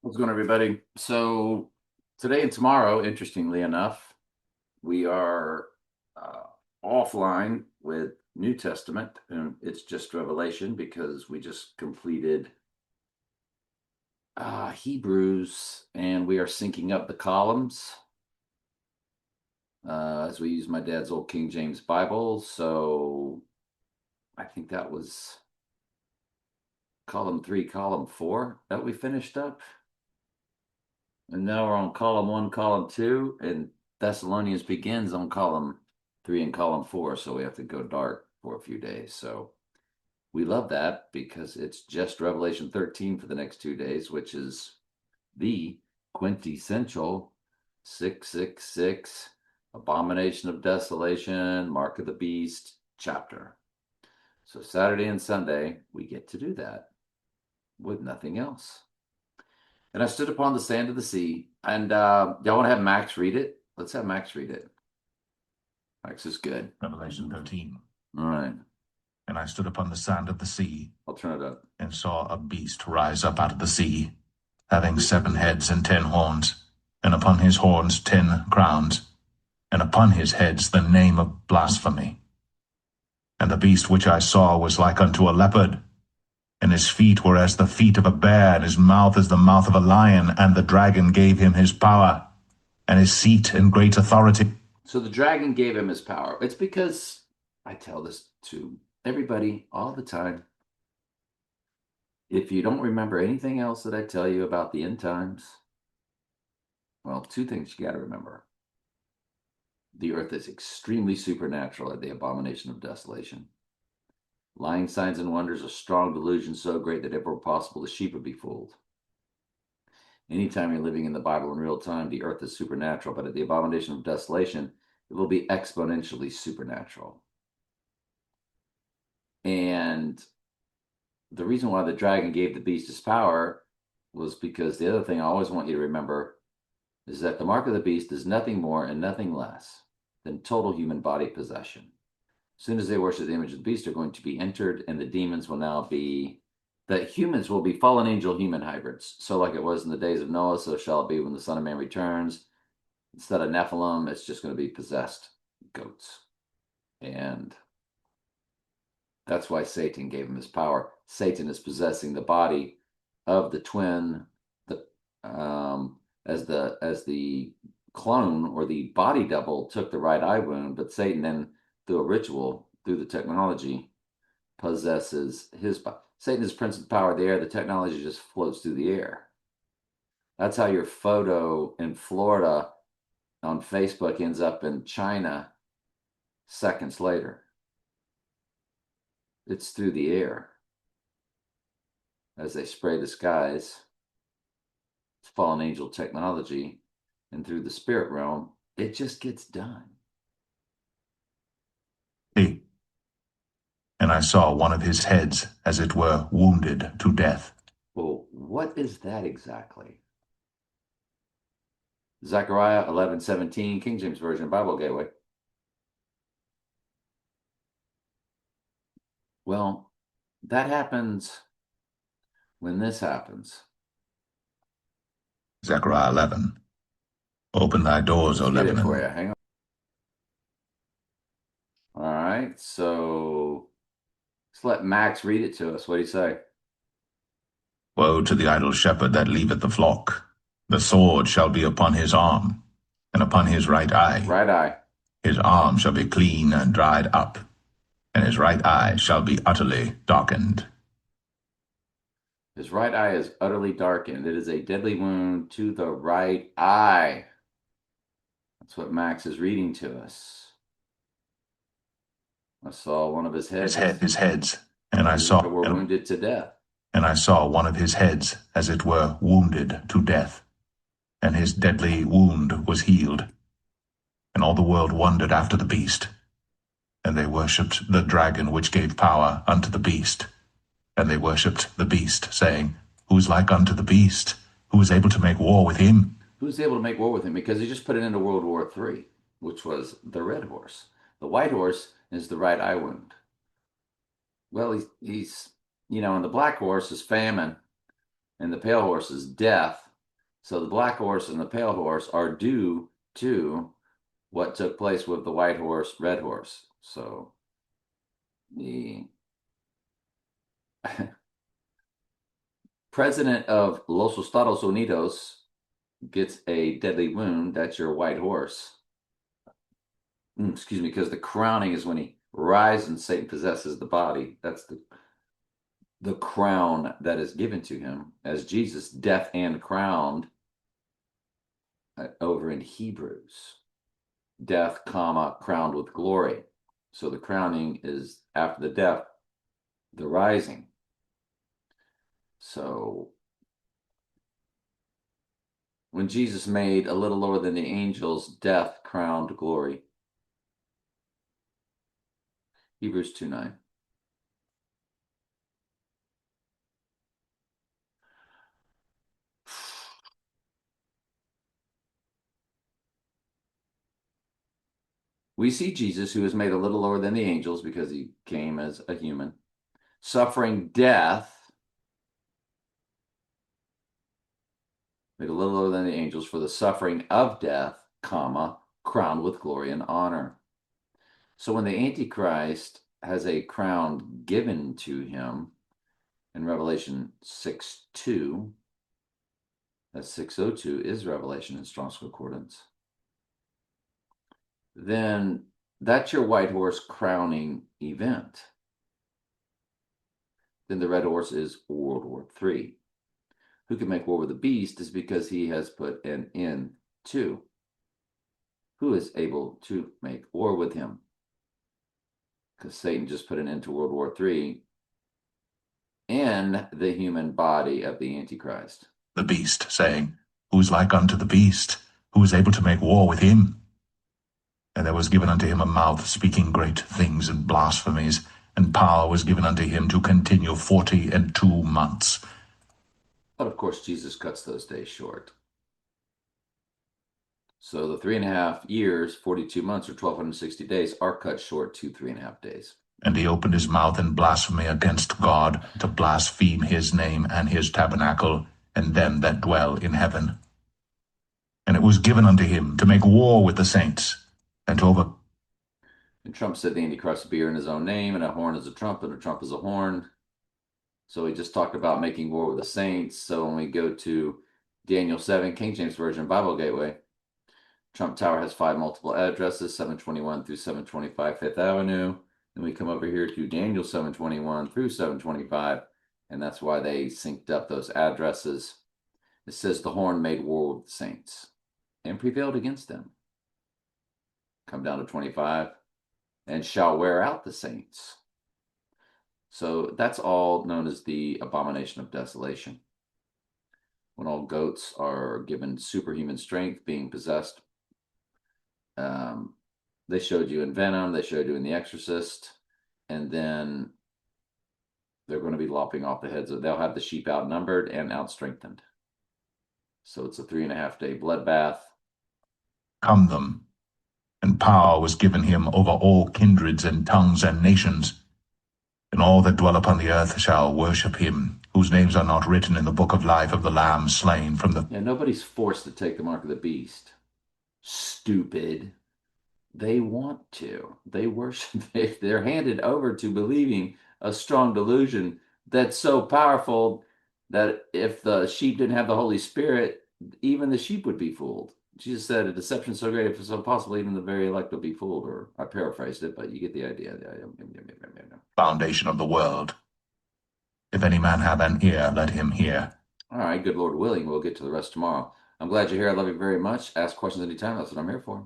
What's going on, everybody? So today and tomorrow, interestingly enough, we are uh, offline with New Testament, and it's just Revelation because we just completed Hebrews, and we are syncing up the columns as we use my dad's old King James Bible. So I think that was column 3, column 4 that we finished up. And now we're on column 1, column 2, and Thessalonians begins on column 3 and column 4. So we have to go dark for a few days. So we love that because it's just Revelation 13 for the next 2 days, which is the quintessential 666 Abomination of Desolation, Mark of the Beast chapter. So Saturday and Sunday, we get to do that with nothing else. And I stood upon the sand of the sea. And y'all want to have Max read it? Let's have Max read it. Max is good. Revelation 13. All right. And I stood upon the sand of the sea, I'll turn it up. and saw a beast rise up out of the sea, having 7 heads and 10 horns, and upon his horns 10 crowns, and upon his heads the name of blasphemy. And the beast which I saw was like unto a leopard, and his feet were as the feet of a bear, and his mouth as the mouth of a lion, and the dragon gave him his power, and his seat and great authority. So the dragon gave him his power. It's because I tell this to everybody all the time. If you don't remember anything else that I tell you about the end times, well, 2 things you got to remember. The earth is extremely supernatural at the abomination of desolation. Lying signs and wonders, a strong delusion so great that if it were possible, the sheep would be fooled. Anytime you're living in the Bible in real time, the earth is supernatural, but at the abomination of desolation, it will be exponentially supernatural. And the reason why the dragon gave the beast his power was because the other thing I always want you to remember is that the mark of the beast is nothing more and nothing less than total human body possession. As soon as they worship the image of the beast, they're going to be entered, and the demons will now be, the humans will be fallen angel human hybrids. So, like it was in the days of Noah, so shall it be when the Son of Man returns. Instead of Nephilim, it's just going to be possessed goats. And that's why Satan gave him his power. Satan is possessing the body of the twin, as the clone or the body double took the right eye wound, but Satan then, through a ritual, through the technology, possesses his body. Satan is prince of the power of the air. The technology just floats through the air. That's how your photo in Florida on Facebook ends up in China seconds later. It's through the air as they spray the skies. It's fallen angel technology, and through the spirit realm, it just gets done. And I saw one of his heads, as it were, wounded to death. Well, what is that exactly? Zechariah 11:17, King James Version, Bible Gateway. Well, that happens when this happens. Zechariah 11. Open thy doors, O Let's get it for you. Lebanon. Hang on. All right, so let's let Max read it to us. What do you say? Woe to the idle shepherd that leaveth the flock. The sword shall be upon his arm, and upon his right eye. Right eye. His arm shall be clean and dried up, and his right eye shall be utterly darkened. His right eye is utterly darkened. It is a deadly wound to the right eye. That's what Max is reading to us. I saw one of his heads. His heads, and I saw were wounded to death. And I saw one of his heads, as it were, wounded to death, and his deadly wound was healed. And all the world wondered after the beast. And they worshipped the dragon which gave power unto the beast. And they worshipped the beast, saying, Who is like unto the beast? Who is able to make war with him? Who's able to make war with him? Because he just put it into World War III, which was the red horse. The white horse is the right eye wound. Well, he's and the black horse is famine, and the pale horse is death. So the black horse and the pale horse are due to what took place with the white horse, red horse. So the president of Los Estados Unidos gets a deadly wound. That's your white horse. Excuse me, because the crowning is when he rises and Satan possesses the body. That's the crown that is given to him as Jesus, death and crowned over in Hebrews. Death, comma, crowned with glory. So the crowning is after the death, the rising. So when Jesus made a little lower than the angels, death crowned glory. Hebrews 2:9. We see Jesus, who is made a little lower than the angels because he came as a human, suffering death, made a little lower than the angels for the suffering of death, comma, crowned with glory and honor. So when the Antichrist has a crown given to him in Revelation 6:2, that 6:02 is Revelation in Strong's Concordance, then that's your white horse crowning event. Then the red horse is World War III. Who can make war with the beast is because he has put an end to. Who is able to make war with him? Because Satan just put an end to World War III in the human body of the Antichrist. The beast, saying, Who is like unto the beast? Who is able to make war with him? And there was given unto him a mouth speaking great things and blasphemies, and power was given unto him to continue 42 months. But of course, Jesus cuts those days short. So the 3.5 years, 42 months, or 1,260 days are cut short to 3.5 days. And he opened his mouth in blasphemy against God, to blaspheme his name and his tabernacle, and them that dwell in heaven. And it was given unto him to make war with the saints, and to over... And Trump said the Antichrist would be here in his own name, and a horn is a trump, and a trump is a horn. So he just talked about making war with the saints. So when we go to Daniel 7, King James Version Bible Gateway, Trump Tower has 5 multiple addresses, 721 through 725 Fifth Avenue. Then we come over here to Daniel 721 through 725, and that's why they synced up those addresses. It says the horn made war with the saints and prevailed against them. Come down to 25, and shall wear out the saints. So that's all known as the abomination of desolation. When all goats are given superhuman strength, being possessed. They showed you in Venom, they showed you in The Exorcist, and then they're going to be lopping off the heads. They'll have the sheep outnumbered and outstrengthened. So it's a 3.5 day bloodbath. Come them, and power was given him over all kindreds and tongues and nations. And all that dwell upon the earth shall worship him, whose names are not written in the book of life of the Lamb slain from the... Yeah, nobody's forced to take the mark of the beast. Stupid. They want to. They worship. They're handed over to believing a strong delusion that's so powerful that if the sheep didn't have the Holy Spirit, even the sheep would be fooled. Jesus said, a deception so great, if it's impossible, even the very elect will be fooled. Or I paraphrased it, but you get the idea. Foundation of the world. If any man have an ear, let him hear. All right, good Lord willing, we'll get to the rest tomorrow. I'm glad you're here. I love you very much. Ask questions anytime. That's what I'm here for.